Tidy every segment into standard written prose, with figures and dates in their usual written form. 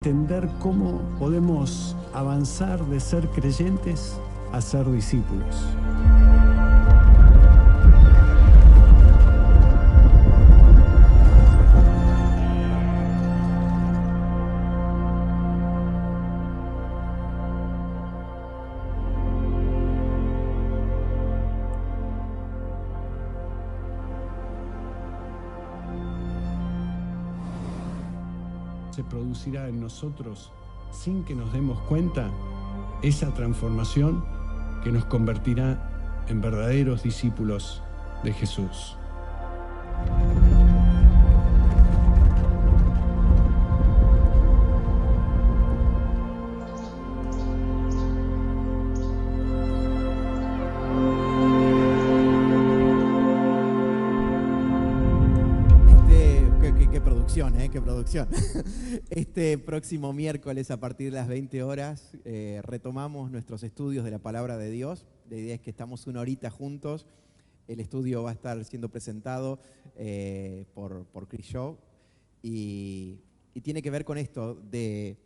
entender cómo podemos avanzar de ser creyentes a ser discípulos. Se producirá en nosotros, sin que nos demos cuenta, esa transformación que nos convertirá en verdaderos discípulos de Jesús. Qué producción. Este próximo miércoles a partir de las 20 horas retomamos nuestros estudios de la Palabra de Dios. La idea es que estamos una horita juntos. El estudio va a estar siendo presentado por Chris Shaw y tiene que ver con esto de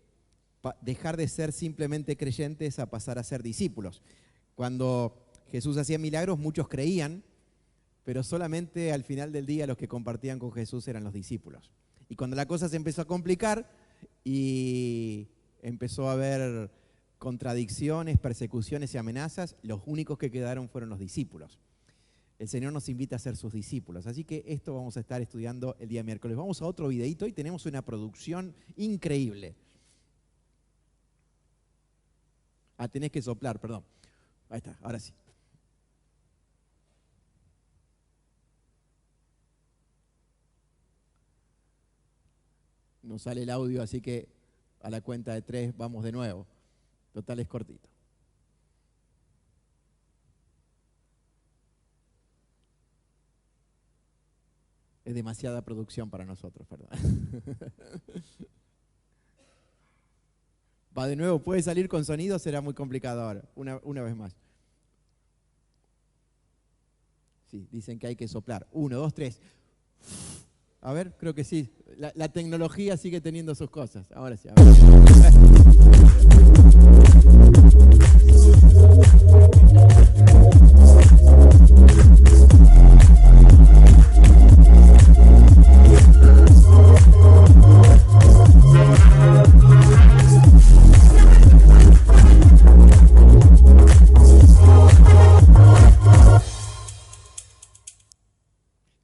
dejar de ser simplemente creyentes a pasar a ser discípulos. Cuando Jesús hacía milagros, muchos creían, pero solamente al final del día los que compartían con Jesús eran los discípulos. Y cuando la cosa se empezó a complicar y empezó a haber contradicciones, persecuciones y amenazas, los únicos que quedaron fueron los discípulos. El Señor nos invita a ser sus discípulos. Así que esto vamos a estar estudiando el día miércoles. Vamos a otro videito y tenemos una producción increíble. Tenés que soplar, perdón. Ahí está, ahora sí. No sale el audio, así que a la cuenta de 3 vamos de nuevo. Total es cortito. Es demasiada producción para nosotros, perdón. Va de nuevo, puede salir con sonido, será muy complicado ahora. Una vez más. Sí, dicen que hay que soplar. 1, 2, 3. A ver, creo que sí. La tecnología sigue teniendo sus cosas. Ahora sí. A ver.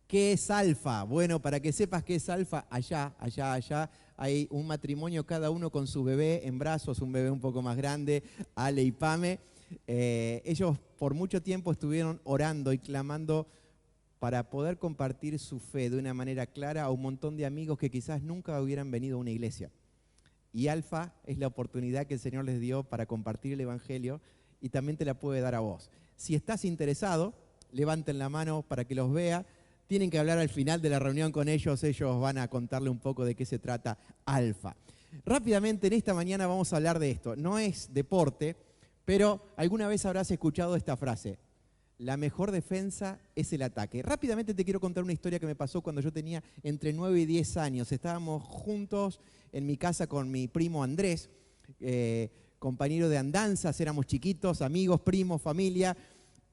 ¿Qué es Alfa? Bueno, para que sepas qué es Alfa, allá hay un matrimonio, cada uno con su bebé en brazos, un bebé un poco más grande, Ale y Pame. Ellos por mucho tiempo estuvieron orando y clamando para poder compartir su fe de una manera clara a un montón de amigos que quizás nunca hubieran venido a una iglesia. Y Alfa es la oportunidad que el Señor les dio para compartir el Evangelio y también te la puede dar a vos. Si estás interesado, levanten la mano para que los vea. Tienen que hablar al final de la reunión con ellos van a contarle un poco de qué se trata Alfa. Rápidamente, en esta mañana vamos a hablar de esto. No es deporte, pero alguna vez habrás escuchado esta frase: la mejor defensa es el ataque. Rápidamente te quiero contar una historia que me pasó cuando yo tenía entre 9 y 10 años. Estábamos juntos en mi casa con mi primo Andrés, compañero de andanzas, éramos chiquitos, amigos, primos, familia.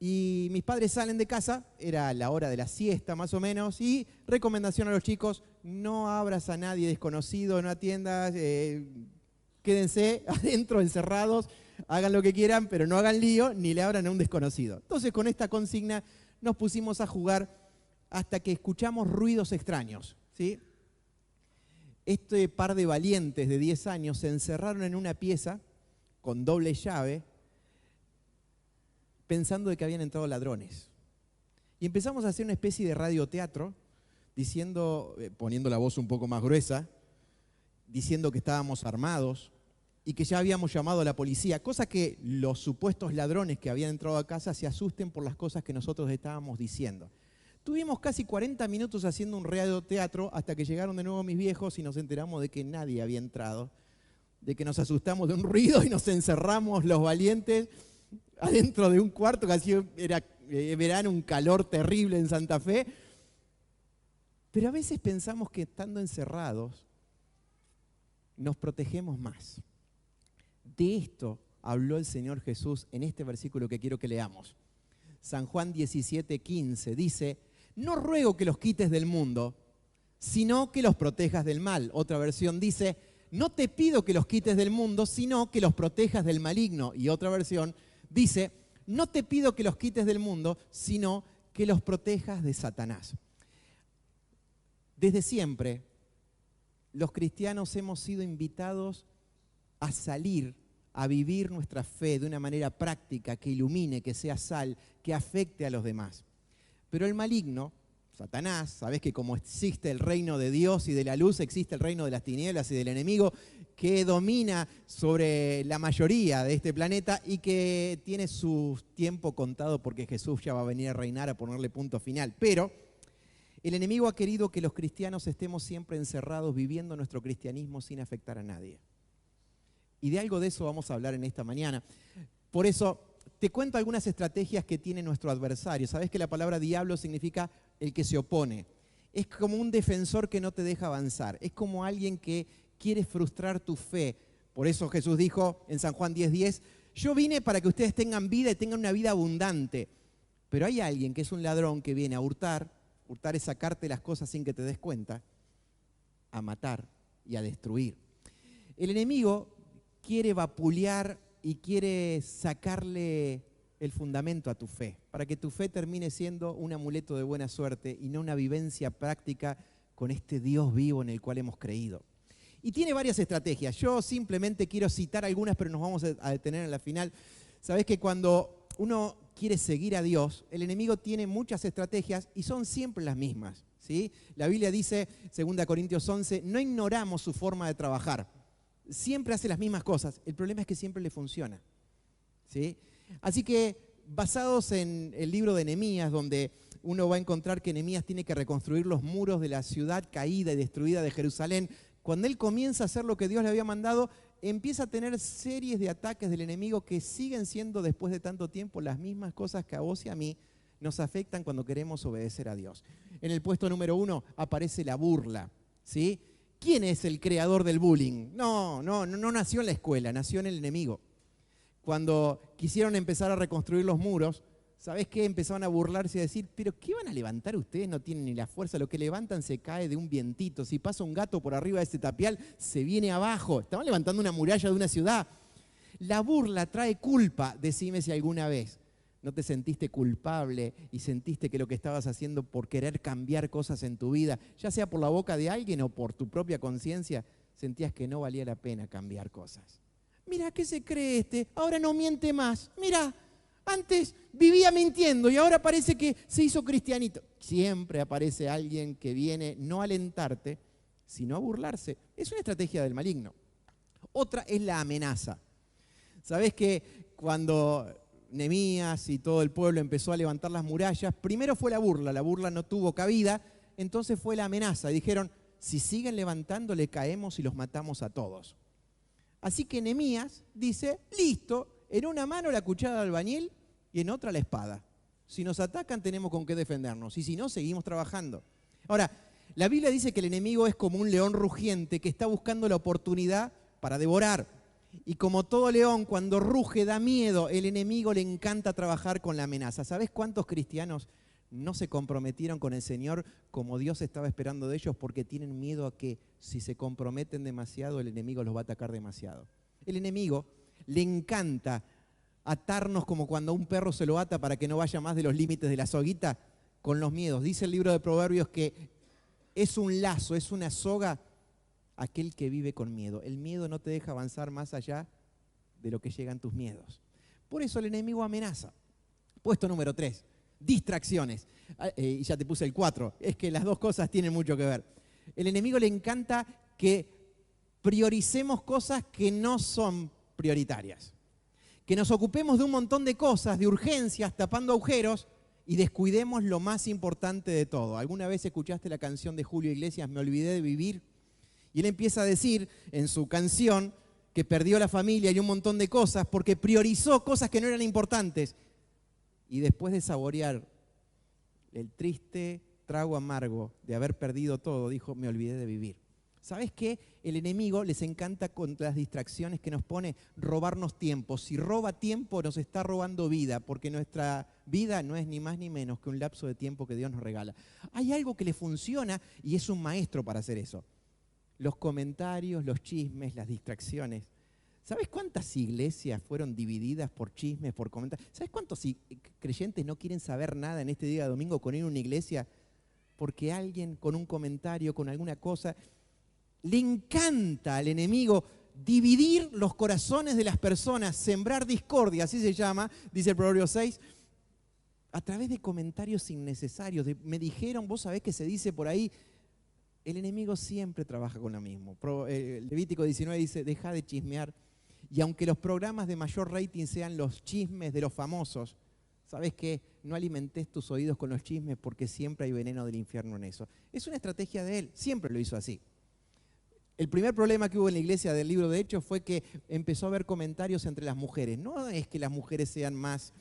Y mis padres salen de casa, era la hora de la siesta más o menos, y recomendación a los chicos: no abras a nadie desconocido, no atiendas, quédense adentro encerrados, hagan lo que quieran, pero no hagan lío ni le abran a un desconocido. Entonces con esta consigna nos pusimos a jugar hasta que escuchamos ruidos extraños, ¿sí? Este par de valientes de 10 años se encerraron en una pieza con doble llave, pensando de que habían entrado ladrones. Y empezamos a hacer una especie de radioteatro, diciendo, poniendo la voz un poco más gruesa, diciendo que estábamos armados y que ya habíamos llamado a la policía, cosa que los supuestos ladrones que habían entrado a casa se asusten por las cosas que nosotros estábamos diciendo. Tuvimos casi 40 minutos haciendo un radioteatro hasta que llegaron de nuevo mis viejos y nos enteramos de que nadie había entrado, de que nos asustamos de un ruido y nos encerramos los valientes adentro de un cuarto, que así era verano, un calor terrible en Santa Fe. Pero a veces pensamos que estando encerrados nos protegemos más. De esto habló el Señor Jesús en este versículo que quiero que leamos. San Juan 17:15 dice: no ruego que los quites del mundo, sino que los protejas del mal. Otra versión dice: no te pido que los quites del mundo, sino que los protejas del maligno. Y otra versión dice: no te pido que los quites del mundo, sino que los protejas de Satanás. Desde siempre, los cristianos hemos sido invitados a salir, a vivir nuestra fe de una manera práctica, que ilumine, que sea sal, que afecte a los demás. Pero el maligno, Satanás, sabés que como existe el reino de Dios y de la luz, existe el reino de las tinieblas y del enemigo que domina sobre la mayoría de este planeta y que tiene su tiempo contado porque Jesús ya va a venir a reinar, a ponerle punto final. Pero el enemigo ha querido que los cristianos estemos siempre encerrados viviendo nuestro cristianismo sin afectar a nadie. Y de algo de eso vamos a hablar en esta mañana. Por eso te cuento algunas estrategias que tiene nuestro adversario. Sabés que la palabra diablo significa el que se opone. Es como un defensor que no te deja avanzar. Es como alguien que quiere frustrar tu fe. Por eso Jesús dijo en San Juan 10:10, yo vine para que ustedes tengan vida y tengan una vida abundante. Pero hay alguien que es un ladrón que viene a hurtar. Hurtar es sacarte las cosas sin que te des cuenta, a matar y a destruir. El enemigo quiere vapulear y quiere sacarle el fundamento a tu fe, para que tu fe termine siendo un amuleto de buena suerte y no una vivencia práctica con este Dios vivo en el cual hemos creído. Y tiene varias estrategias. Yo simplemente quiero citar algunas, pero nos vamos a detener en la final. Sabés que cuando uno quiere seguir a Dios, el enemigo tiene muchas estrategias y son siempre las mismas, ¿sí? La Biblia dice, 2 Corintios 11, no ignoramos su forma de trabajar. Siempre hace las mismas cosas. El problema es que siempre le funciona, ¿sí? Así que, basados en el libro de Nehemías, donde uno va a encontrar que Nehemías tiene que reconstruir los muros de la ciudad caída y destruida de Jerusalén, cuando él comienza a hacer lo que Dios le había mandado, empieza a tener series de ataques del enemigo que siguen siendo, después de tanto tiempo, las mismas cosas que a vos y a mí nos afectan cuando queremos obedecer a Dios. En el puesto número 1 aparece la burla, ¿sí? ¿Quién es el creador del bullying? No nació en la escuela, nació en el enemigo. Cuando quisieron empezar a reconstruir los muros, ¿sabés qué? Empezaron a burlarse y a decir, ¿pero qué van a levantar ustedes? No tienen ni la fuerza. Lo que levantan se cae de un vientito. Si pasa un gato por arriba de ese tapial, se viene abajo. Estaban levantando una muralla de una ciudad. La burla trae culpa. Decime si alguna vez no te sentiste culpable y sentiste que lo que estabas haciendo por querer cambiar cosas en tu vida, ya sea por la boca de alguien o por tu propia conciencia, sentías que no valía la pena cambiar cosas. Mira, ¿qué se cree este? Ahora no miente más. Mira, antes vivía mintiendo y ahora parece que se hizo cristianito. Siempre aparece alguien que viene no a alentarte, sino a burlarse. Es una estrategia del maligno. Otra es la amenaza. ¿Sabés que cuando Nehemías y todo el pueblo empezó a levantar las murallas, primero fue la burla no tuvo cabida, entonces fue la amenaza. Y dijeron, si siguen levantando, le caemos y los matamos a todos. Así que Nehemías dice, listo, en una mano la cuchara de albañil y en otra la espada. Si nos atacan tenemos con qué defendernos y si no, seguimos trabajando. Ahora, la Biblia dice que el enemigo es como un león rugiente que está buscando la oportunidad para devorar. Y como todo león, cuando ruge da miedo, el enemigo le encanta trabajar con la amenaza. ¿Sabés cuántos cristianos no se comprometieron con el Señor como Dios estaba esperando de ellos porque tienen miedo a que si se comprometen demasiado, el enemigo los va a atacar demasiado? El enemigo le encanta atarnos como cuando a un perro se lo ata para que no vaya más de los límites de la soguita con los miedos. Dice el libro de Proverbios que es un lazo, es una soga aquel que vive con miedo. El miedo no te deja avanzar más allá de lo que llegan tus miedos. Por eso el enemigo amenaza. Puesto número 3, distracciones. Y ya te puse el 4, es que las dos cosas tienen mucho que ver. El enemigo le encanta que prioricemos cosas que no son prioritarias. Que nos ocupemos de un montón de cosas, de urgencias, tapando agujeros y descuidemos lo más importante de todo. ¿Alguna vez escuchaste la canción de Julio Iglesias, Me olvidé de vivir? Y él empieza a decir en su canción que perdió la familia y un montón de cosas porque priorizó cosas que no eran importantes. Y después de saborear el triste trago amargo de haber perdido todo, dijo, me olvidé de vivir. ¿Sabes qué? El enemigo les encanta con las distracciones que nos pone robarnos tiempo. Si roba tiempo, nos está robando vida, porque nuestra vida no es ni más ni menos que un lapso de tiempo que Dios nos regala. Hay algo que le funciona y es un maestro para hacer eso. Los comentarios, los chismes, las distracciones. ¿Sabes cuántas iglesias fueron divididas por chismes, por comentarios? ¿Sabes cuántos creyentes no quieren saber nada en este día de domingo con ir a una iglesia? Porque alguien con un comentario, con alguna cosa, le encanta al enemigo dividir los corazones de las personas, sembrar discordia, así se llama, dice el Proverbio 6, a través de comentarios innecesarios. Me dijeron, vos sabés que se dice por ahí, el enemigo siempre trabaja con lo mismo. Levítico 19 dice, deja de chismear. Y aunque los programas de mayor rating sean los chismes de los famosos, ¿sabes qué? No alimentes tus oídos con los chismes porque siempre hay veneno del infierno en eso. Es una estrategia de él, siempre lo hizo así. El primer problema que hubo en la iglesia del libro de Hechos fue que empezó a haber comentarios entre las mujeres. No es que las mujeres sean más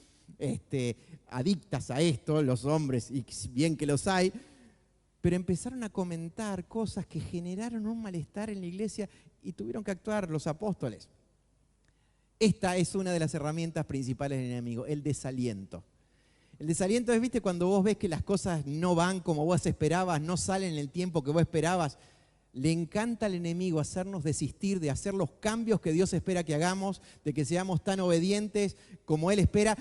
adictas a esto, los hombres, y bien que los hay, pero empezaron a comentar cosas que generaron un malestar en la iglesia y tuvieron que actuar los apóstoles. Esta es una de las herramientas principales del enemigo, el desaliento. El desaliento es, ¿viste? Cuando vos ves que las cosas no van como vos esperabas, no salen en el tiempo que vos esperabas. Le encanta al enemigo hacernos desistir de hacer los cambios que Dios espera que hagamos, de que seamos tan obedientes como Él espera.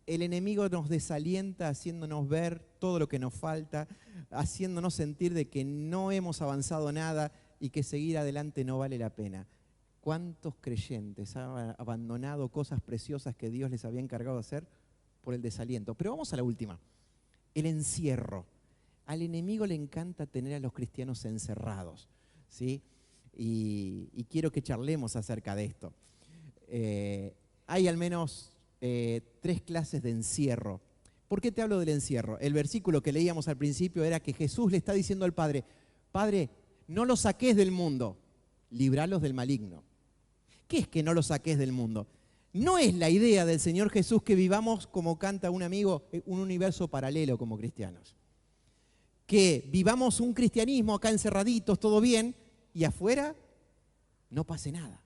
El enemigo nos desalienta haciéndonos ver todo lo que nos falta, haciéndonos sentir de que no hemos avanzado nada y que seguir adelante no vale la pena. ¿Cuántos creyentes han abandonado cosas preciosas que Dios les había encargado de hacer por el desaliento? Pero vamos a la última, el encierro. Al enemigo le encanta tener a los cristianos encerrados, ¿sí? Y quiero que charlemos acerca de esto. Hay al menos 3 clases de encierro. ¿Por qué te hablo del encierro? El versículo que leíamos al principio era que Jesús le está diciendo al Padre, Padre, no los saques del mundo, libralos del maligno. ¿Qué es que no los saques del mundo? No es la idea del Señor Jesús que vivamos, como canta un amigo, un universo paralelo como cristianos. Que vivamos un cristianismo acá encerraditos, todo bien, y afuera no pase nada.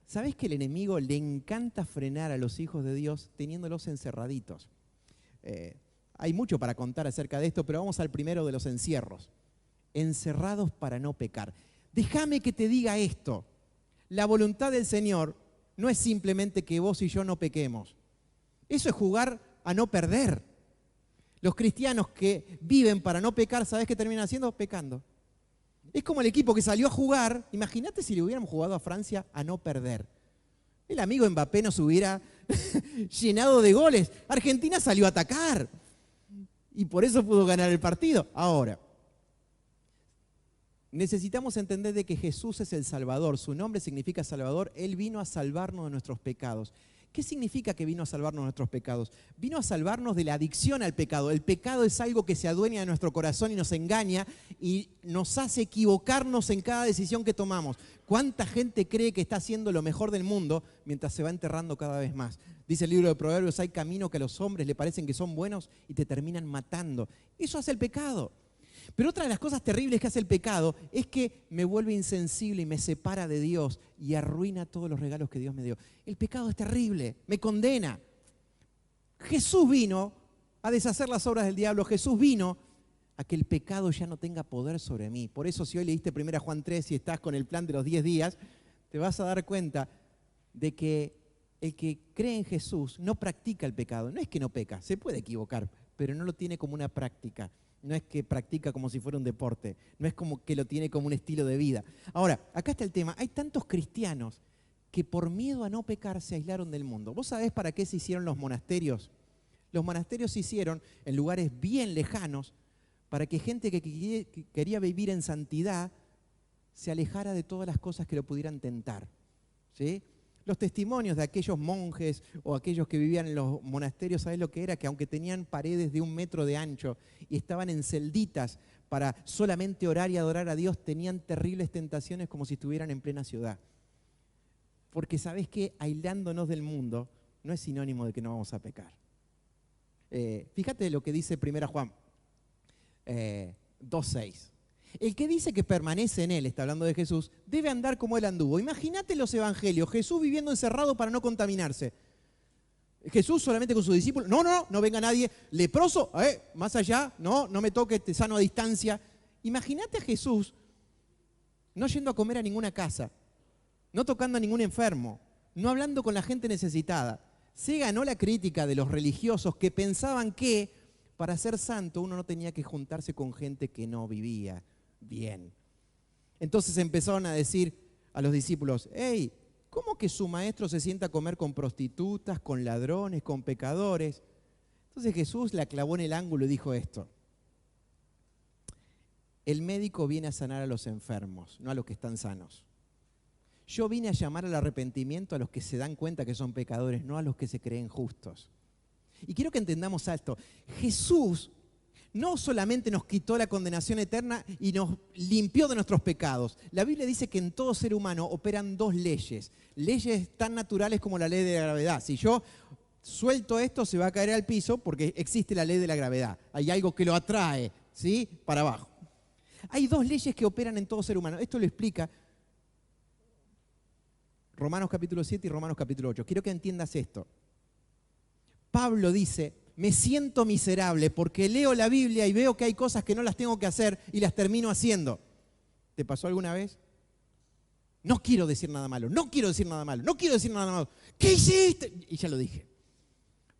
¿Sabés que el enemigo le encanta frenar a los hijos de Dios teniéndolos encerraditos? Hay mucho para contar acerca de esto, pero vamos al primero de los encierros. Encerrados para no pecar. Déjame que te diga esto. La voluntad del Señor no es simplemente que vos y yo no pequemos. Eso es jugar a no perder. Los cristianos que viven para no pecar, ¿sabés qué terminan haciendo? Pecando. Es como el equipo que salió a jugar. Imagínate si le hubiéramos jugado a Francia a no perder. El amigo Mbappé nos hubiera llenado de goles. Argentina salió a atacar. Y por eso pudo ganar el partido. Ahora, necesitamos entender de que Jesús es el Salvador. Su nombre significa Salvador. Él vino a salvarnos de nuestros pecados. ¿Qué significa que vino a salvarnos de nuestros pecados? Vino a salvarnos de la adicción al pecado. El pecado es algo que se adueña de nuestro corazón y nos engaña y nos hace equivocarnos en cada decisión que tomamos. ¿Cuánta gente cree que está haciendo lo mejor del mundo mientras se va enterrando cada vez más? Dice el libro de Proverbios, hay caminos que a los hombres le parecen que son buenos y te terminan matando. Eso hace el pecado. Pero otra de las cosas terribles que hace el pecado es que me vuelve insensible y me separa de Dios y arruina todos los regalos que Dios me dio. El pecado es terrible, me condena. Jesús vino a deshacer las obras del diablo. Jesús vino a que el pecado ya no tenga poder sobre mí. Por eso si hoy leíste 1 Juan 3 y estás con el plan de los 10 días, te vas a dar cuenta de que el que cree en Jesús no practica el pecado. No es que no peca, se puede equivocar, pero no lo tiene como una práctica. No es que practica como si fuera un deporte, no es como que lo tiene como un estilo de vida. Ahora, acá está el tema, hay tantos cristianos que por miedo a no pecar se aislaron del mundo. ¿Vos sabés para qué se hicieron los monasterios? Los monasterios se hicieron en lugares bien lejanos para que gente que quería vivir en santidad se alejara de todas las cosas que lo pudieran tentar, ¿sí? Los testimonios de aquellos monjes o aquellos que vivían en los monasterios, ¿sabés lo que era? Que aunque tenían paredes de 1 metro de ancho y estaban en celditas para solamente orar y adorar a Dios, tenían terribles tentaciones como si estuvieran en plena ciudad. Porque ¿sabés qué? Aislándonos del mundo no es sinónimo de que no vamos a pecar. Fíjate lo que dice 1 Juan 2:6. El que dice que permanece en él, está hablando de Jesús, debe andar como él anduvo. Imagínate los evangelios, Jesús viviendo encerrado para no contaminarse. Jesús solamente con sus discípulos, no venga nadie, leproso, más allá, no me toque, te sano a distancia. Imagínate a Jesús no yendo a comer a ninguna casa, no tocando a ningún enfermo, no hablando con la gente necesitada. Se ganó la crítica de los religiosos que pensaban que para ser santo uno no tenía que juntarse con gente que no vivía bien. Entonces empezaron a decir a los discípulos, hey, ¿cómo que su maestro se sienta a comer con prostitutas, con ladrones, con pecadores? Entonces Jesús la clavó en el ángulo y dijo esto. El médico viene a sanar a los enfermos, no a los que están sanos. Yo vine a llamar al arrepentimiento a los que se dan cuenta que son pecadores, no a los que se creen justos. Y quiero que entendamos esto. Jesús no solamente nos quitó la condenación eterna y nos limpió de nuestros pecados. La Biblia dice que en todo ser humano operan dos leyes. Leyes tan naturales como la ley de la gravedad. Si yo suelto esto, se va a caer al piso porque existe la ley de la gravedad. Hay algo que lo atrae, ¿sí?, para abajo. Hay dos leyes que operan en todo ser humano. Esto lo explica Romanos capítulo 7 y Romanos capítulo 8. Quiero que entiendas esto. Pablo dice, me siento miserable porque leo la Biblia y veo que hay cosas que no las tengo que hacer y las termino haciendo. ¿Te pasó alguna vez? No quiero decir nada malo, no quiero decir nada malo, no quiero decir nada malo. ¿Qué hiciste? Y ya lo dije.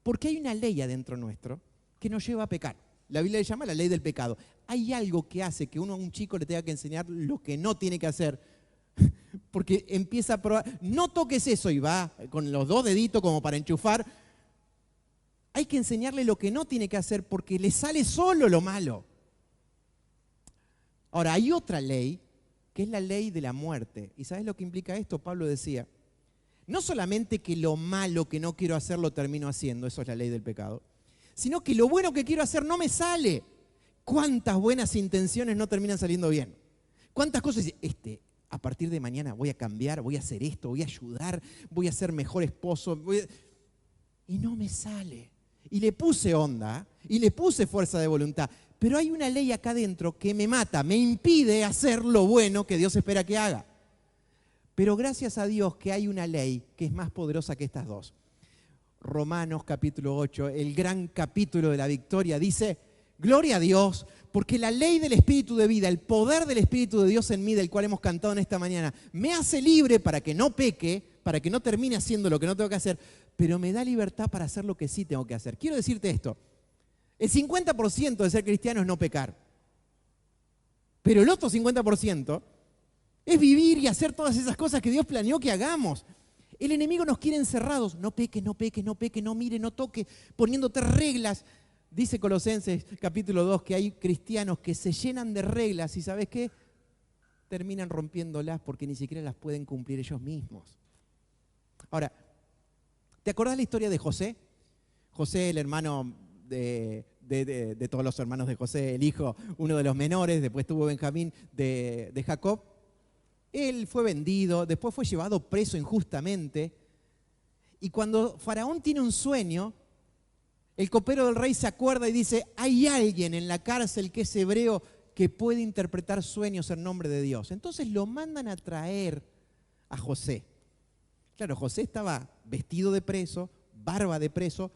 Porque hay una ley adentro nuestro que nos lleva a pecar. La Biblia le llama la ley del pecado. Hay algo que hace que uno a un chico le tenga que enseñar lo que no tiene que hacer. Porque empieza a probar, no toques eso y va con los dos deditos como para enchufar. Hay que enseñarle lo que no tiene que hacer porque le sale solo lo malo. Ahora, hay otra ley que es la ley de la muerte. ¿Y sabes lo que implica esto? Pablo decía, no solamente que lo malo que no quiero hacer lo termino haciendo, eso es la ley del pecado, sino que lo bueno que quiero hacer no me sale. ¿Cuántas buenas intenciones no terminan saliendo bien? ¿Cuántas cosas? A partir de mañana voy a cambiar, voy a hacer esto, voy a ayudar, voy a ser mejor esposo. Y no me sale. Y le puse onda, y le puse fuerza de voluntad. Pero hay una ley acá adentro que me mata, me impide hacer lo bueno que Dios espera que haga. Pero gracias a Dios que hay una ley que es más poderosa que estas dos. Romanos capítulo 8, el gran capítulo de la victoria, dice, gloria a Dios, porque la ley del Espíritu de vida, el poder del Espíritu de Dios en mí, del cual hemos cantado en esta mañana, me hace libre para que no peque, para que no termine haciendo lo que no tengo que hacer, pero me da libertad para hacer lo que sí tengo que hacer. Quiero decirte esto, el 50% de ser cristiano es no pecar, pero el otro 50% es vivir y hacer todas esas cosas que Dios planeó que hagamos. El enemigo nos quiere encerrados, no peque, no peque, no peque, no mire, no toque, poniéndote reglas. Dice Colosenses capítulo 2 que hay cristianos que se llenan de reglas y ¿sabes qué? Terminan rompiéndolas porque ni siquiera las pueden cumplir ellos mismos. Ahora, ¿te acordás la historia de José? José, el hermano de todos los hermanos de José, el hijo, uno de los menores, después tuvo Benjamín de Jacob. Él fue vendido, después fue llevado preso injustamente. Y cuando Faraón tiene un sueño, el copero del rey se acuerda y dice, hay alguien en la cárcel que es hebreo que puede interpretar sueños en nombre de Dios. Entonces lo mandan a traer a José. Claro, José estaba vestido de preso, barba de preso,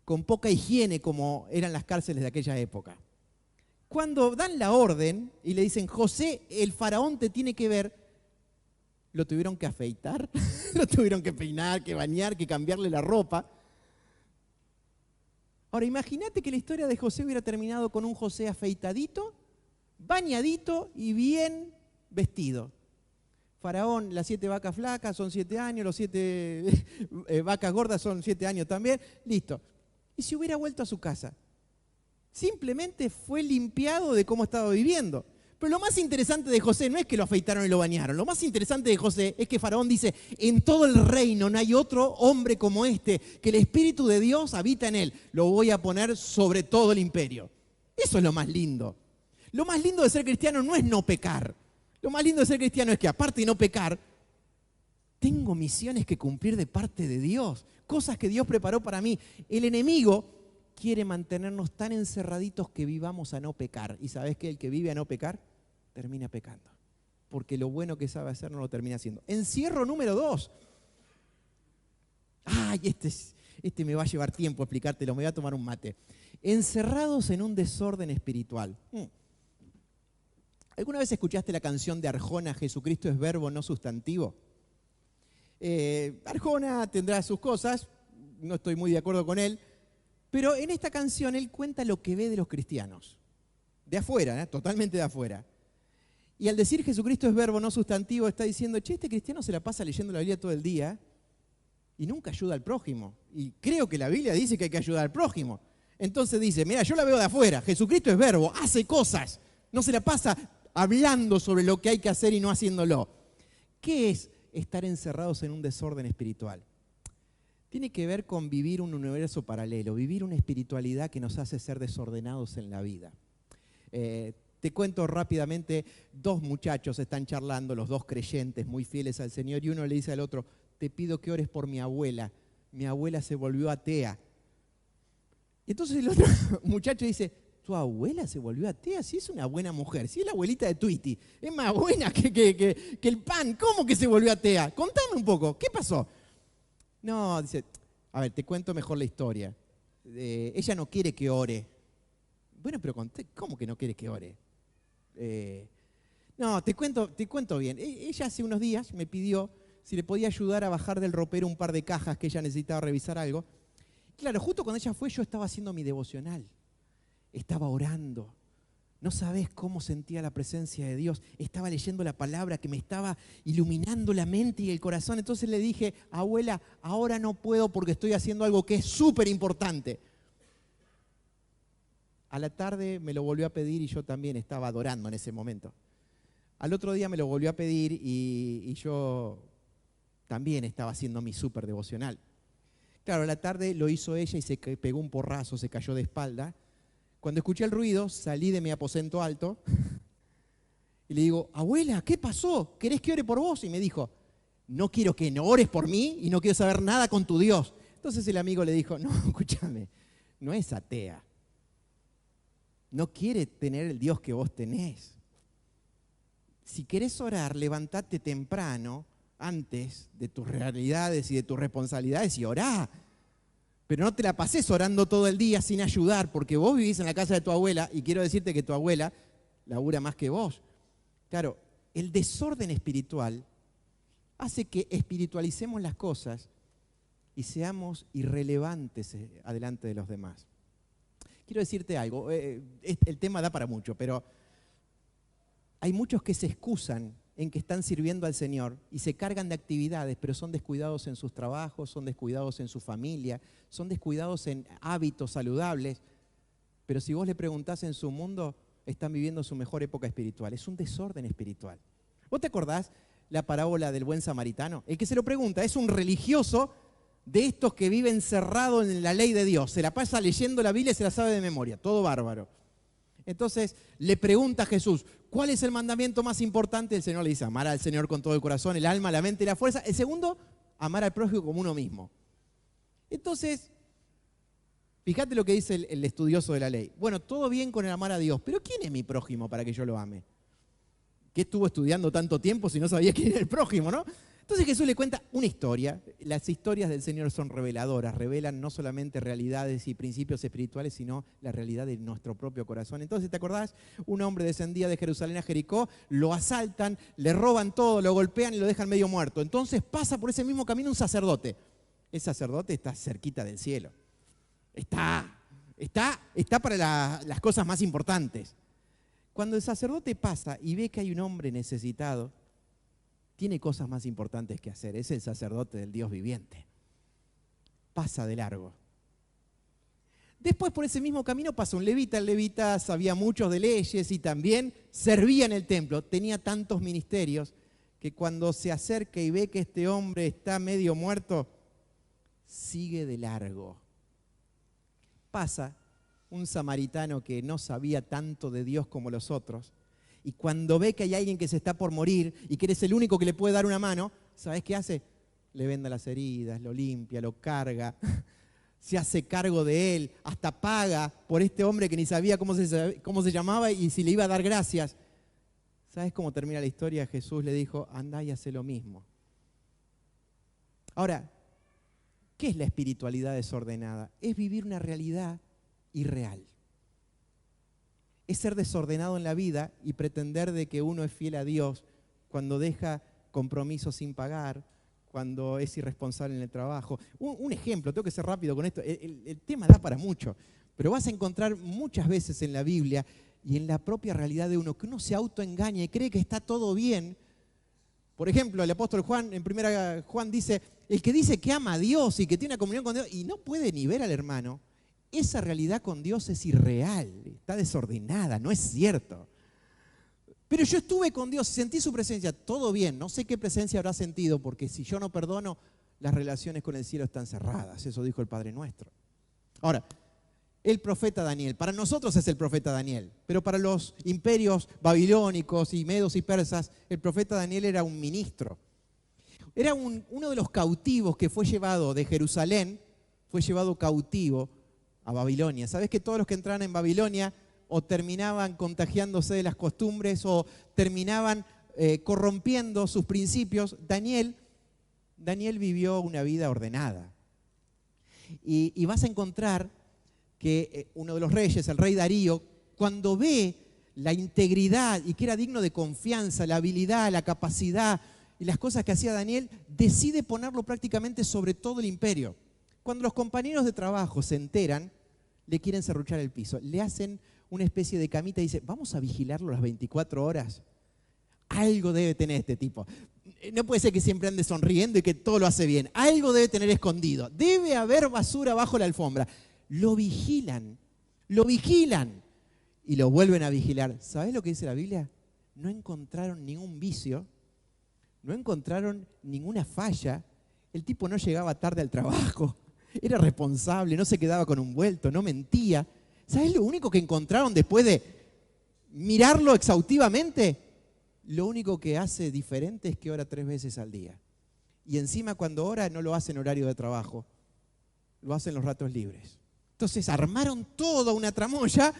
con poca higiene como eran las cárceles de aquella época. Cuando dan la orden y le dicen, José, el faraón te tiene que ver, lo tuvieron que afeitar, lo tuvieron que peinar, que bañar, que cambiarle la ropa. Ahora, imagínate que la historia de José hubiera terminado con un José afeitadito, bañadito y bien vestido. Faraón, las 7 vacas flacas son 7 años, los 7 vacas gordas son 7 años también, listo. Y se hubiera vuelto a su casa. Simplemente fue limpiado de cómo estaba viviendo. Pero lo más interesante de José no es que lo afeitaron y lo bañaron. Lo más interesante de José es que Faraón dice, en todo el reino no hay otro hombre como este, que el Espíritu de Dios habita en él. Lo voy a poner sobre todo el imperio. Eso es lo más lindo. Lo más lindo de ser cristiano no es no pecar. Lo más lindo de ser cristiano es que aparte de no pecar, tengo misiones que cumplir de parte de Dios. Cosas que Dios preparó para mí. El enemigo quiere mantenernos tan encerraditos que vivamos a no pecar. ¿Y sabes qué? El que vive a no pecar termina pecando. Porque lo bueno que sabe hacer no lo termina haciendo. Encierro número 2. Ay, este me va a llevar tiempo explicártelo, me voy a tomar un mate. Encerrados en un desorden espiritual. ¿Alguna vez escuchaste la canción de Arjona, Jesucristo es verbo, no sustantivo? Arjona tendrá sus cosas, no estoy muy de acuerdo con él, pero en esta canción él cuenta lo que ve de los cristianos. De afuera, totalmente de afuera. Y al decir Jesucristo es verbo, no sustantivo, está diciendo, che, este cristiano se la pasa leyendo la Biblia todo el día y nunca ayuda al prójimo. Y creo que la Biblia dice que hay que ayudar al prójimo. Entonces dice, mira, yo la veo de afuera, Jesucristo es verbo, hace cosas, no se la pasa hablando sobre lo que hay que hacer y no haciéndolo. ¿Qué es estar encerrados en un desorden espiritual? Tiene que ver con vivir un universo paralelo, vivir una espiritualidad que nos hace ser desordenados en la vida. Te cuento rápidamente, 2 muchachos están charlando, los 2 creyentes muy fieles al Señor, y uno le dice al otro, te pido que ores por mi abuela se volvió atea. Y entonces el otro muchacho dice, ¿tu abuela se volvió atea? Sí, es una buena mujer, sí es la abuelita de Tweety, es más buena que el pan, ¿cómo que se volvió atea? Contame un poco, ¿qué pasó? No, dice, a ver, te cuento mejor la historia. Ella no quiere que ore. Bueno, pero ¿cómo que no quiere que ore? No, te cuento bien. Ella hace unos días me pidió si le podía ayudar a bajar del ropero un par de cajas que ella necesitaba revisar algo. Claro, justo cuando ella fue yo estaba haciendo mi devocional. Estaba orando. No sabés cómo sentía la presencia de Dios. Estaba leyendo la palabra que me estaba iluminando la mente y el corazón. Entonces le dije, abuela, ahora no puedo porque estoy haciendo algo que es súper importante. A la tarde me lo volvió a pedir y yo también estaba adorando en ese momento. Al otro día me lo volvió a pedir y yo también estaba haciendo mi súper devocional. Claro, a la tarde lo hizo ella y se pegó un porrazo, se cayó de espalda. Cuando escuché el ruido, salí de mi aposento alto y le digo, abuela, ¿qué pasó? ¿Querés que ore por vos? Y me dijo, no quiero que no ores por mí y no quiero saber nada con tu Dios. Entonces el amigo le dijo, no, escúchame, no es atea. No quiere tener el Dios que vos tenés. Si querés orar, levantate temprano, antes de tus realidades y de tus responsabilidades y orá. Pero no te la pases orando todo el día sin ayudar, porque vos vivís en la casa de tu abuela y quiero decirte que tu abuela labura más que vos. Claro, el desorden espiritual hace que espiritualicemos las cosas y seamos irrelevantes adelante de los demás. Quiero decirte algo, el tema da para mucho, pero hay muchos que se excusan en que están sirviendo al Señor y se cargan de actividades, pero son descuidados en sus trabajos, son descuidados en su familia, son descuidados en hábitos saludables. Pero si vos le preguntás en su mundo, están viviendo su mejor época espiritual. Es un desorden espiritual. ¿Vos te acordás la parábola del buen samaritano? El que se lo pregunta es un religioso de estos que vive encerrado en la ley de Dios. Se la pasa leyendo la Biblia y se la sabe de memoria. Todo bárbaro. Entonces le pregunta a Jesús, ¿cuál es el mandamiento más importante? El Señor le dice, amar al Señor con todo el corazón, el alma, la mente y la fuerza. El segundo, amar al prójimo como uno mismo. Entonces, fíjate lo que dice el estudioso de la ley. Bueno, todo bien con el amar a Dios, pero ¿quién es mi prójimo para que yo lo ame? ¿Qué estuvo estudiando tanto tiempo si no sabía quién era el prójimo, no? Entonces Jesús le cuenta una historia. Las historias del Señor son reveladoras, revelan no solamente realidades y principios espirituales, sino la realidad de nuestro propio corazón. Entonces, ¿te acordás? Un hombre descendía de Jerusalén a Jericó, lo asaltan, le roban todo, lo golpean y lo dejan medio muerto. Entonces pasa por ese mismo camino un sacerdote. El sacerdote está cerquita del cielo. Está para las cosas más importantes. Cuando el sacerdote pasa y ve que hay un hombre necesitado, tiene cosas más importantes que hacer. Es el sacerdote del Dios viviente. Pasa de largo. Después por ese mismo camino pasa un levita. El levita sabía mucho de leyes y también servía en el templo. Tenía tantos ministerios que cuando se acerca y ve que este hombre está medio muerto, sigue de largo. Pasa un samaritano que no sabía tanto de Dios como los otros. Y cuando ve que hay alguien que se está por morir y que eres el único que le puede dar una mano, ¿sabes qué hace? Le venda las heridas, lo limpia, lo carga, se hace cargo de él, hasta paga por este hombre que ni sabía cómo se llamaba y si le iba a dar gracias. ¿Sabes cómo termina la historia? Jesús le dijo, andá y hace lo mismo. Ahora, ¿qué es la espiritualidad desordenada? Es vivir una realidad irreal. Es ser desordenado en la vida y pretender de que uno es fiel a Dios cuando deja compromisos sin pagar, cuando es irresponsable en el trabajo. Un ejemplo, tengo que ser rápido con esto, el tema da para mucho, pero vas a encontrar muchas veces en la Biblia y en la propia realidad de uno que uno se autoengaña y cree que está todo bien. Por ejemplo, el apóstol Juan, en 1 Juan dice, el que dice que ama a Dios y que tiene una comunión con Dios y no puede ni ver al hermano, esa realidad con Dios es irreal, está desordenada, no es cierto. Pero yo estuve con Dios y sentí su presencia, todo bien, no sé qué presencia habrá sentido, porque si yo no perdono, las relaciones con el cielo están cerradas, eso dijo el Padre Nuestro. Ahora, el profeta Daniel, para nosotros es el profeta Daniel, pero para los imperios babilónicos y medos y persas, el profeta Daniel era un ministro. Era uno de los cautivos que fue llevado de Jerusalén, fue llevado cautivo a Babilonia. ¿Sabés que todos los que entraban en Babilonia o terminaban contagiándose de las costumbres o terminaban corrompiendo sus principios? Daniel vivió una vida ordenada. Y vas a encontrar que uno de los reyes, el rey Darío, cuando ve la integridad y que era digno de confianza, la habilidad, la capacidad y las cosas que hacía Daniel, decide ponerlo prácticamente sobre todo el imperio. Cuando los compañeros de trabajo se enteran, le quieren serruchar el piso, le hacen una especie de camita y dice, vamos a vigilarlo las 24 horas. Algo debe tener este tipo. No puede ser que siempre ande sonriendo y que todo lo hace bien. Algo debe tener escondido. Debe haber basura bajo la alfombra. Lo vigilan y lo vuelven a vigilar. ¿Sabés lo que dice la Biblia? No encontraron ningún vicio, no encontraron ninguna falla. El tipo no llegaba tarde al trabajo, era responsable, no se quedaba con un vuelto, no mentía. ¿Sabés lo único que encontraron después de mirarlo exhaustivamente? Lo único que hace diferente es que ora 3 veces al día. Y encima cuando ora no lo hace en horario de trabajo, lo hace en los ratos libres. Entonces armaron toda una tramoya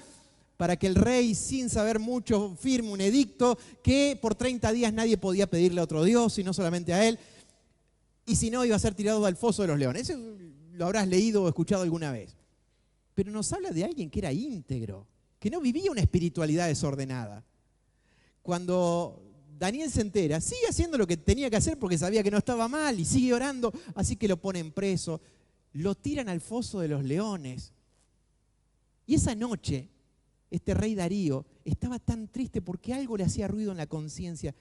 para que el rey, sin saber mucho, firme un edicto que por 30 días nadie podía pedirle a otro Dios, sino solamente a él. Y si no, iba a ser tirado al foso de los leones. Eso lo habrás leído o escuchado alguna vez. Pero nos habla de alguien que era íntegro, que no vivía una espiritualidad desordenada. Cuando Daniel se entera, sigue haciendo lo que tenía que hacer porque sabía que no estaba mal y sigue orando, así que lo ponen preso. Lo tiran al foso de los leones. Y esa noche, este rey Darío estaba tan triste porque algo le hacía ruido en la conciencia.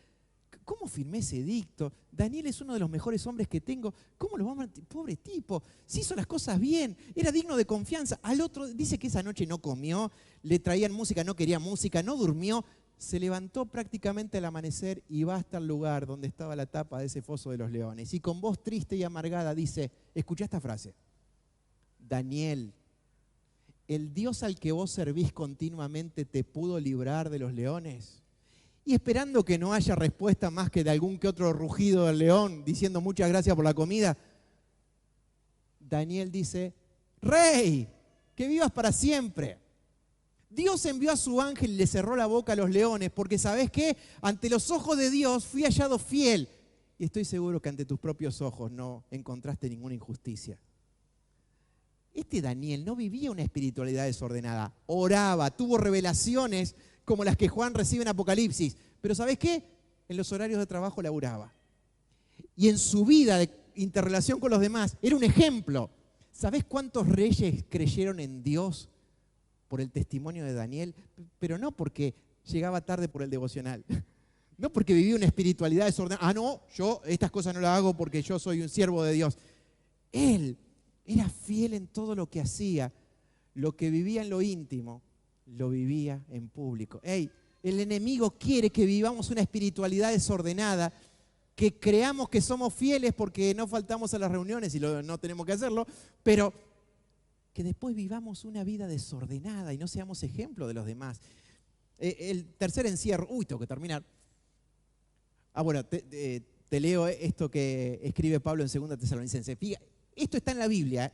¿Cómo firmé ese edicto? Daniel es uno de los mejores hombres que tengo. ¿Cómo lo vamos a...? Pobre tipo, si hizo las cosas bien, era digno de confianza. Al otro, dice que esa noche no comió, le traían música, no quería música, no durmió. Se levantó prácticamente al amanecer y va hasta el lugar donde estaba la tapa de ese foso de los leones. Y con voz triste y amargada dice, escuchá esta frase. Daniel, ¿el Dios al que vos servís continuamente te pudo librar de los leones? Y esperando que no haya respuesta más que de algún que otro rugido del león diciendo muchas gracias por la comida, Daniel dice, Rey, que vivas para siempre. Dios envió a su ángel y le cerró la boca a los leones porque ¿sabés qué? Ante los ojos de Dios fui hallado fiel y estoy seguro que ante tus propios ojos no encontraste ninguna injusticia. Este Daniel no vivía una espiritualidad desordenada, oraba, tuvo revelaciones como las que Juan recibe en Apocalipsis, pero ¿sabés qué? En los horarios de trabajo laburaba. Y en su vida de interrelación con los demás era un ejemplo. ¿Sabés cuántos reyes creyeron en Dios por el testimonio de Daniel? Pero no porque llegaba tarde por el devocional, no porque vivía una espiritualidad desordenada. No, yo estas cosas no las hago porque yo soy un siervo de Dios. Él era fiel en todo lo que hacía, lo que vivía en lo íntimo, lo vivía en público. El enemigo quiere que vivamos una espiritualidad desordenada, que creamos que somos fieles porque no faltamos a las reuniones y no tenemos que hacerlo, pero que después vivamos una vida desordenada y no seamos ejemplo de los demás. El tercer encierro, tengo que terminar. Bueno, te leo esto que escribe Pablo en 2 Tesalonicenses. Fíjate, esto está en la Biblia,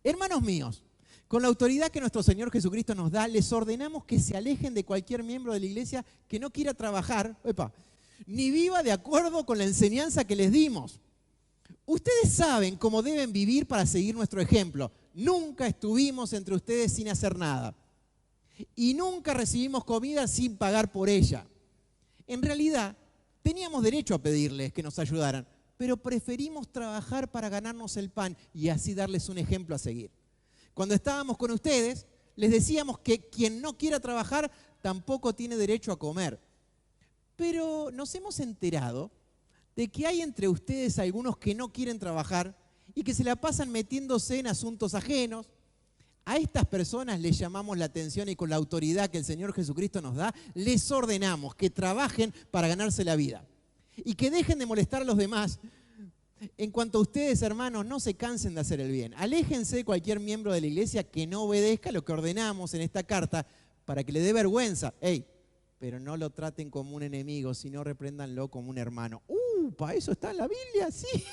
Hermanos míos, Con la autoridad que nuestro Señor Jesucristo nos da, les ordenamos que se alejen de cualquier miembro de la iglesia que no quiera trabajar, ni viva de acuerdo con la enseñanza que les dimos. Ustedes saben cómo deben vivir para seguir nuestro ejemplo. Nunca estuvimos entre ustedes sin hacer nada. Y nunca recibimos comida sin pagar por ella. En realidad, teníamos derecho a pedirles que nos ayudaran, pero preferimos trabajar para ganarnos el pan y así darles un ejemplo a seguir. Cuando estábamos con ustedes, les decíamos que quien no quiera trabajar tampoco tiene derecho a comer. Pero nos hemos enterado de que hay entre ustedes algunos que no quieren trabajar y que se la pasan metiéndose en asuntos ajenos. A estas personas les llamamos la atención y con la autoridad que el Señor Jesucristo nos da, les ordenamos que trabajen para ganarse la vida y que dejen de molestar a los demás. En cuanto a ustedes, hermanos, no se cansen de hacer el bien. Aléjense de cualquier miembro de la iglesia que no obedezca lo que ordenamos en esta carta para que le dé vergüenza. Pero no lo traten como un enemigo, sino repréndanlo como un hermano. ¿Para eso está en la Biblia? Sí.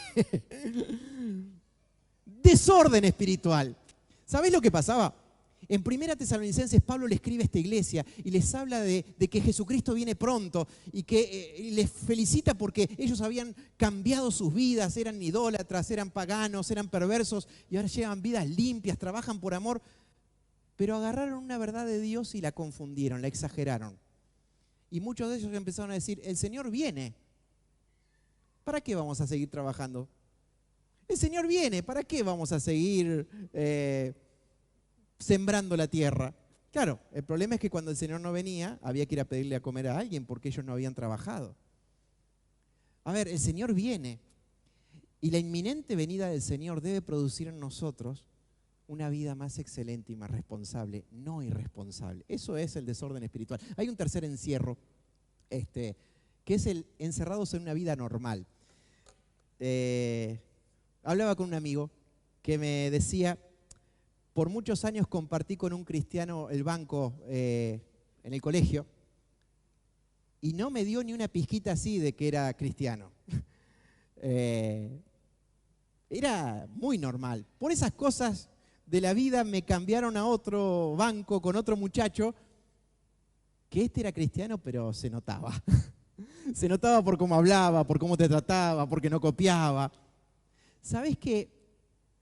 Desorden espiritual. ¿Sabés lo que pasaba? En 1 Tesalonicenses, Pablo le escribe a esta iglesia y les habla de que Jesucristo viene pronto y que les felicita porque ellos habían cambiado sus vidas, eran idólatras, eran paganos, eran perversos y ahora llevan vidas limpias, trabajan por amor, pero agarraron una verdad de Dios y la confundieron, la exageraron. Y muchos de ellos empezaron a decir, el Señor viene. ¿Para qué vamos a seguir trabajando? El Señor viene, ¿para qué vamos a seguir sembrando la tierra? Claro, el problema es que cuando el Señor no venía, había que ir a pedirle a comer a alguien porque ellos no habían trabajado. A ver, el Señor viene y la inminente venida del Señor debe producir en nosotros una vida más excelente y más responsable, no irresponsable. Eso es el desorden espiritual. Hay un tercer encierro, que es el encerrados en una vida normal. Hablaba con un amigo que me decía, por muchos años compartí con un cristiano el banco en el colegio y no me dio ni una pizquita así de que era cristiano. Era muy normal. Por esas cosas de la vida me cambiaron a otro banco con otro muchacho que era cristiano, pero se notaba. Se notaba por cómo hablaba, por cómo te trataba, porque no copiaba. ¿Sabés que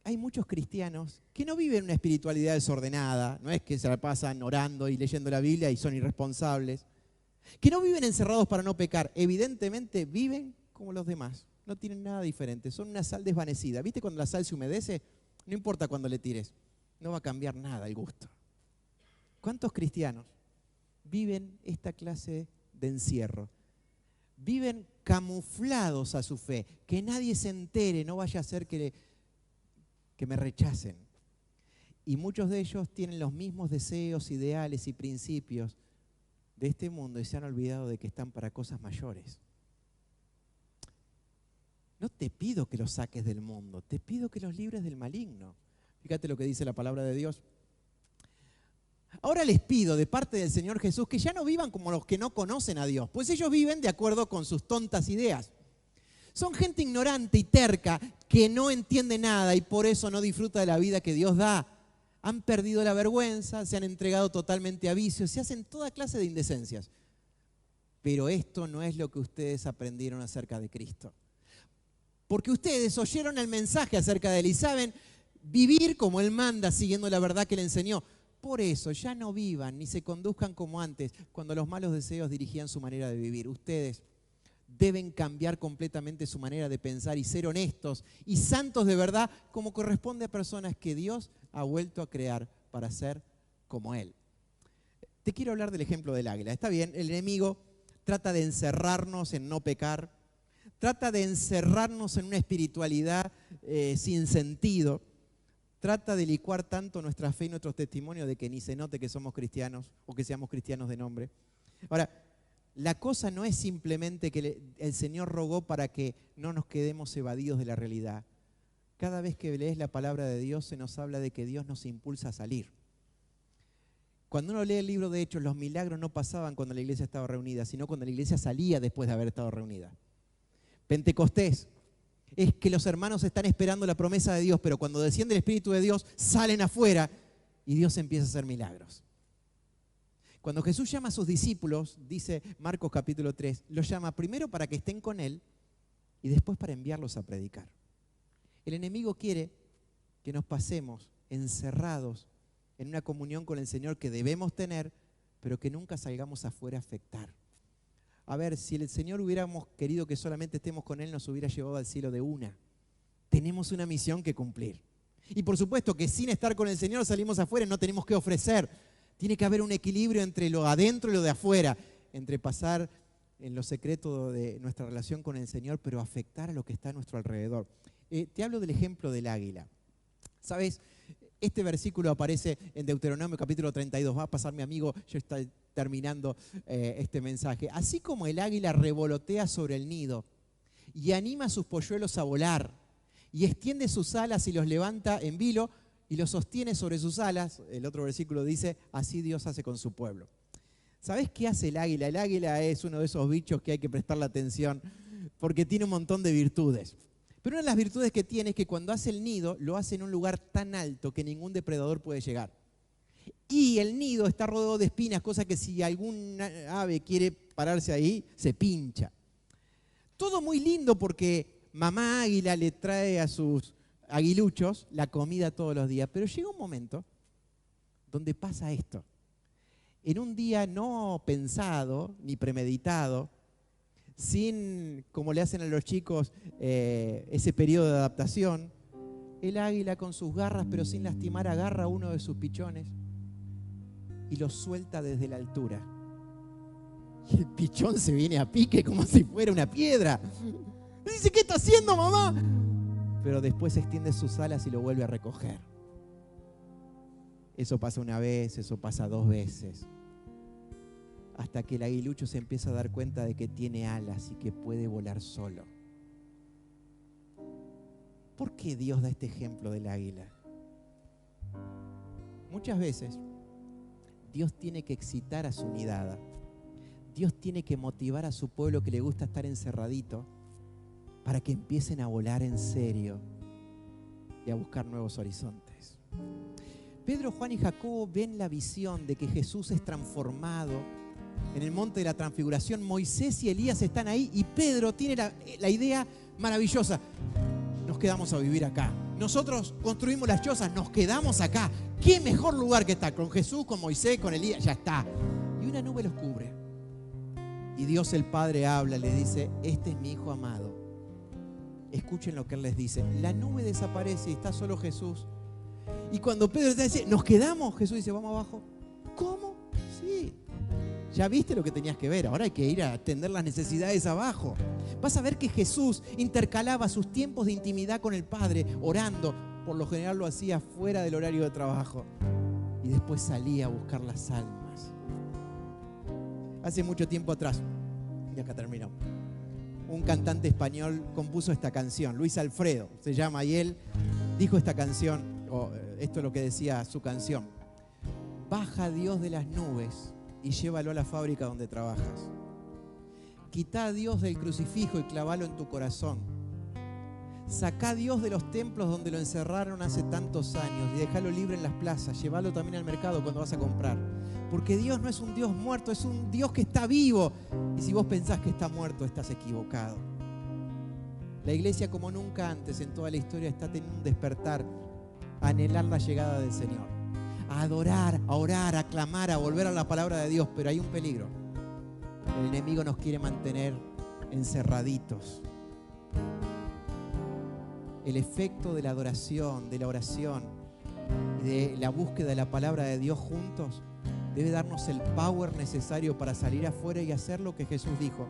hay muchos cristianos que no viven una espiritualidad desordenada? No es que se la pasan orando y leyendo la Biblia y son irresponsables. Que no viven encerrados para no pecar. Evidentemente viven como los demás. No tienen nada diferente. Son una sal desvanecida. ¿Viste cuando la sal se humedece? No importa cuándo le tires. No va a cambiar nada el gusto. ¿Cuántos cristianos viven esta clase de encierro? Viven camuflados a su fe, que nadie se entere, no vaya a ser que me rechacen. Y muchos de ellos tienen los mismos deseos, ideales y principios de este mundo y se han olvidado de que están para cosas mayores. No te pido que los saques del mundo, te pido que los libres del maligno. Fíjate lo que dice la palabra de Dios. Ahora les pido de parte del Señor Jesús que ya no vivan como los que no conocen a Dios, pues ellos viven de acuerdo con sus tontas ideas. Son gente ignorante y terca que no entiende nada y por eso no disfruta de la vida que Dios da. Han perdido la vergüenza, se han entregado totalmente a vicios, se hacen toda clase de indecencias. Pero esto no es lo que ustedes aprendieron acerca de Cristo. Porque ustedes oyeron el mensaje acerca de él y saben vivir como él manda, siguiendo la verdad que le enseñó. Por eso ya no vivan ni se conduzcan como antes, cuando los malos deseos dirigían su manera de vivir. Ustedes deben cambiar completamente su manera de pensar y ser honestos y santos de verdad, como corresponde a personas que Dios ha vuelto a crear para ser como Él. Te quiero hablar del ejemplo del águila. Está bien, el enemigo trata de encerrarnos en no pecar, trata de encerrarnos en una espiritualidad sin sentido. Trata de licuar tanto nuestra fe y nuestros testimonios de que ni se note que somos cristianos o que seamos cristianos de nombre. Ahora, la cosa no es simplemente que el Señor rogó para que no nos quedemos evadidos de la realidad. Cada vez que lees la palabra de Dios se nos habla de que Dios nos impulsa a salir. Cuando uno lee el libro de Hechos, los milagros no pasaban cuando la iglesia estaba reunida, sino cuando la iglesia salía después de haber estado reunida. Pentecostés es que los hermanos están esperando la promesa de Dios, pero cuando desciende el Espíritu de Dios, salen afuera y Dios empieza a hacer milagros. Cuando Jesús llama a sus discípulos, dice Marcos capítulo 3, los llama primero para que estén con Él y después para enviarlos a predicar. El enemigo quiere que nos pasemos encerrados en una comunión con el Señor que debemos tener, pero que nunca salgamos afuera a afectar. A ver, si el Señor hubiéramos querido que solamente estemos con Él, nos hubiera llevado al cielo de una. Tenemos una misión que cumplir. Y por supuesto que sin estar con el Señor salimos afuera y no tenemos que ofrecer. Tiene que haber un equilibrio entre lo adentro y lo de afuera, entre pasar en lo secreto de nuestra relación con el Señor, pero afectar a lo que está a nuestro alrededor. Te hablo del ejemplo del águila. ¿Sabes? Este versículo aparece en Deuteronomio capítulo 32. Va a pasar mi amigo, yo estoy terminando este mensaje. Así como el águila revolotea sobre el nido y anima a sus polluelos a volar y extiende sus alas y los levanta en vilo y los sostiene sobre sus alas, el otro versículo dice, así Dios hace con su pueblo. ¿Sabés qué hace el águila? El águila es uno de esos bichos que hay que prestarle atención porque tiene un montón de virtudes. Pero una de las virtudes que tiene es que cuando hace el nido, lo hace en un lugar tan alto que ningún depredador puede llegar. Y el nido está rodeado de espinas, cosa que si algún ave quiere pararse ahí, se pincha. Todo muy lindo porque mamá águila le trae a sus aguiluchos la comida todos los días. Pero llega un momento donde pasa esto. En un día no pensado ni premeditado, sin, como le hacen a los chicos, ese periodo de adaptación, el águila con sus garras, pero sin lastimar, agarra a uno de sus pichones y lo suelta desde la altura. Y el pichón se viene a pique como si fuera una piedra. Dice, ¿qué está haciendo, mamá? Pero después extiende sus alas y lo vuelve a recoger. Eso pasa una vez, eso pasa 2 veces. Hasta que el aguilucho se empieza a dar cuenta de que tiene alas y que puede volar solo. ¿Por qué Dios da este ejemplo del águila? Muchas veces Dios tiene que excitar a su nidada. Dios tiene que motivar a su pueblo que le gusta estar encerradito para que empiecen a volar en serio y a buscar nuevos horizontes. Pedro, Juan y Jacobo ven la visión de que Jesús es transformado en el monte de la transfiguración. Moisés y Elías están ahí y Pedro tiene la idea maravillosa. Nos quedamos a vivir acá. Nosotros construimos las chozas, nos quedamos acá. ¿Qué mejor lugar que estar? Con Jesús, con Moisés, con Elías, ya está. Y una nube los cubre. Y Dios el Padre habla, le dice, este es mi Hijo amado. Escuchen lo que Él les dice. La nube desaparece y está solo Jesús. Y cuando Pedro dice, ¿nos quedamos? Jesús dice, vamos abajo. ¿Cómo? Sí. Ya viste lo que tenías que ver. Ahora hay que ir a atender las necesidades abajo. Vas a ver que Jesús intercalaba sus tiempos de intimidad con el Padre, orando. Por lo general lo hacía fuera del horario de trabajo. Y después salía a buscar las almas. Hace mucho tiempo atrás, y acá terminó, un cantante español compuso esta canción, Luis Alfredo se llama, y él dijo esta canción, esto es lo que decía su canción: baja Dios de las nubes y llévalo a la fábrica donde trabajas. Quitá a Dios del crucifijo y clavalo en tu corazón. Sacá a Dios de los templos donde lo encerraron hace tantos años y déjalo libre en las plazas. Llévalo también al mercado cuando vas a comprar. Porque Dios no es un Dios muerto, es un Dios que está vivo. Y si vos pensás que está muerto, estás equivocado. La iglesia, como nunca antes en toda la historia, está teniendo un despertar a anhelar la llegada del Señor. A adorar, a orar, a clamar, a volver a la palabra de Dios. Pero hay un peligro. El enemigo nos quiere mantener encerraditos. El efecto de la adoración, de la oración y de la búsqueda de la palabra de Dios juntos debe darnos el power necesario para salir afuera y hacer lo que Jesús dijo.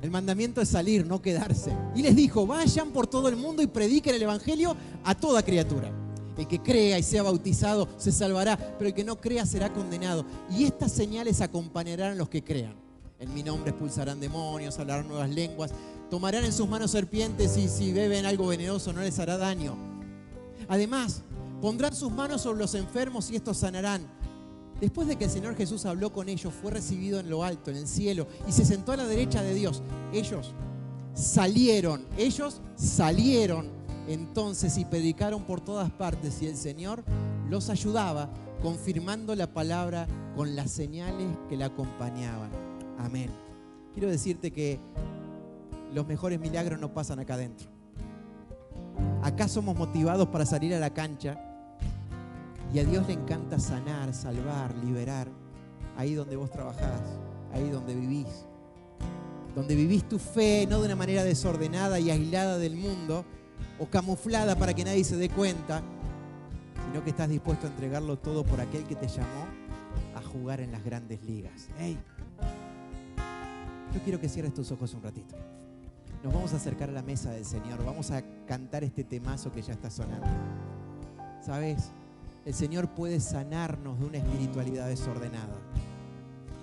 El mandamiento es salir, no quedarse. Y les dijo, vayan por todo el mundo y prediquen el evangelio a toda criatura. El que crea y sea bautizado se salvará, pero el que no crea será condenado. Y estas señales acompañarán a los que crean. En mi nombre expulsarán demonios, hablarán nuevas lenguas, tomarán en sus manos serpientes y si beben algo venenoso no les hará daño. Además, pondrán sus manos sobre los enfermos y estos sanarán. Después de que el Señor Jesús habló con ellos, fue recibido en lo alto, en el cielo, y se sentó a la derecha de Dios. Ellos salieron entonces y predicaron por todas partes, y el Señor los ayudaba, confirmando la palabra con las señales que la acompañaban. Amén. Quiero decirte que los mejores milagros no pasan acá adentro. Acá somos motivados para salir a la cancha, y a Dios le encanta sanar, salvar, liberar. Ahí donde vos trabajás, ahí donde vivís tu fe, no de una manera desordenada y aislada del mundo o camuflada para que nadie se dé cuenta, sino que estás dispuesto a entregarlo todo por aquel que te llamó a jugar en las grandes ligas. ¡Hey! Yo quiero que cierres tus ojos un ratito. Nos vamos a acercar a la mesa del Señor, vamos a cantar este temazo que ya está sonando. ¿Sabes? El Señor puede sanarnos de una espiritualidad desordenada.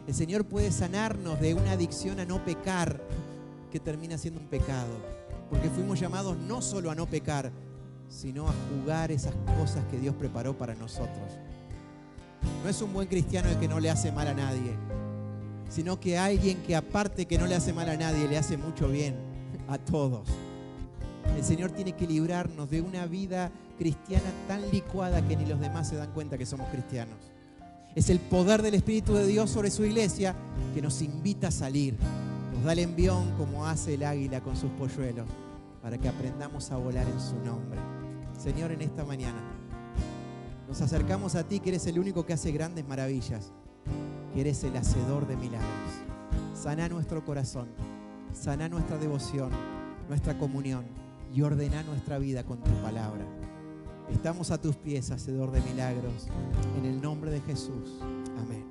El Señor puede sanarnos de una adicción a no pecar que termina siendo un pecado. Porque fuimos llamados no solo a no pecar, sino a jugar esas cosas que Dios preparó para nosotros. No es un buen cristiano el que no le hace mal a nadie, sino que alguien que aparte que no le hace mal a nadie, le hace mucho bien a todos. El Señor tiene que librarnos de una vida cristiana tan licuada que ni los demás se dan cuenta que somos cristianos. Es el poder del Espíritu de Dios sobre su iglesia que nos invita a salir. Nos da el envión como hace el águila con sus polluelos para que aprendamos a volar en su nombre. Señor, en esta mañana nos acercamos a ti, que eres el único que hace grandes maravillas, que eres el hacedor de milagros. Sana nuestro corazón, sana nuestra devoción, nuestra comunión y ordena nuestra vida con tu palabra. Estamos a tus pies, hacedor de milagros, en el nombre de Jesús. Amén.